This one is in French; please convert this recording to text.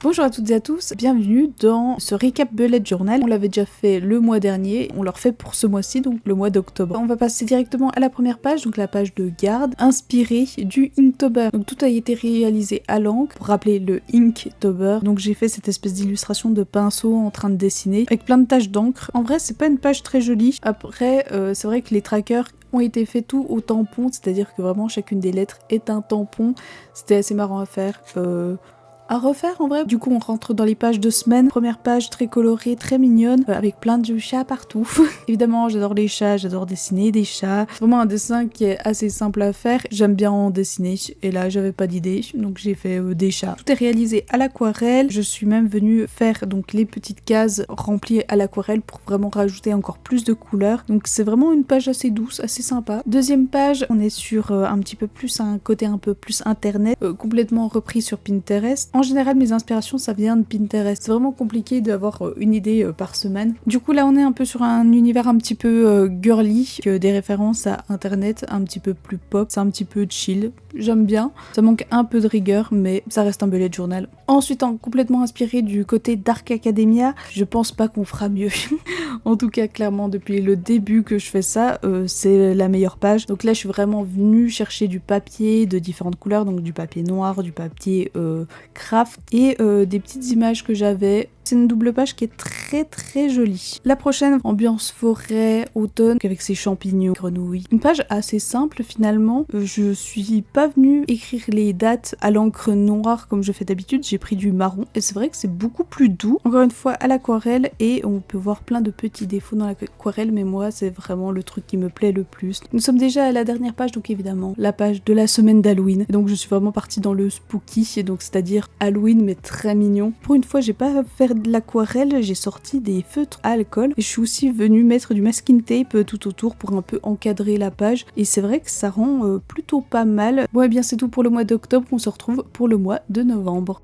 Bonjour à toutes et à tous, bienvenue dans ce recap bullet journal. On l'avait déjà fait le mois dernier, on le refait pour ce mois-ci, donc le mois d'octobre. On va passer directement à la première page, donc la page de garde, inspirée du Inktober. Donc tout a été réalisé à l'encre, pour rappeler le Inktober. Donc j'ai fait cette espèce d'illustration de pinceau en train de dessiner, avec plein de taches d'encre. En vrai, c'est pas une page très jolie. Après, c'est vrai que les trackers ont été faits tout au tampon, c'est-à-dire que vraiment chacune des lettres est un tampon. C'était assez marrant à faire. À refaire en vrai. Du coup on rentre dans les pages de semaine. Première page très colorée, très mignonne, avec plein de chats partout. Évidemment j'adore les chats, j'adore dessiner des chats. C'est vraiment un dessin qui est assez simple à faire. J'aime bien en dessiner et là j'avais pas d'idée donc j'ai fait des chats. Tout est réalisé à l'aquarelle. Je suis même venue faire donc les petites cases remplies à l'aquarelle pour vraiment rajouter encore plus de couleurs. Donc c'est vraiment une page assez douce, assez sympa. Deuxième page, on est sur un petit peu plus un côté un peu plus internet, complètement repris sur Pinterest. En général, mes inspirations, ça vient de Pinterest. C'est vraiment compliqué d'avoir une idée par semaine. Du coup, là, on est un peu sur un univers un petit peu girly, des références à Internet, un petit peu plus pop. C'est un petit peu chill. J'aime bien. Ça manque un peu de rigueur, mais ça reste un bullet journal. Ensuite, complètement inspiré du côté Dark Academia, je pense pas qu'on fera mieux. En tout cas, clairement, depuis le début que je fais ça, c'est la meilleure page. Donc là, je suis vraiment venue chercher du papier de différentes couleurs, donc du papier noir, du papier craft et des petites images que j'avais. C'est une double page qui est très jolie. La prochaine, ambiance forêt, automne, avec ses champignons, grenouilles. Une page assez simple finalement. Je suis pas venue écrire les dates à l'encre noire comme je fais d'habitude, j'ai pris du marron et c'est vrai que c'est beaucoup plus doux. Encore une fois à l'aquarelle et on peut voir plein de petits défauts dans l'aquarelle mais moi c'est vraiment le truc qui me plaît le plus. Nous sommes déjà à la dernière page donc évidemment la page de la semaine d'Halloween. Donc je suis vraiment partie dans le spooky et donc c'est-à-dire Halloween mais très mignon. Pour une fois j'ai pas fait de l'aquarelle, j'ai sorti des feutres à alcool et je suis aussi venue mettre du masking tape tout autour pour un peu encadrer la page et c'est vrai que ça rend plutôt pas mal. Bon et bien c'est tout pour le mois d'octobre, on se retrouve pour le mois de novembre.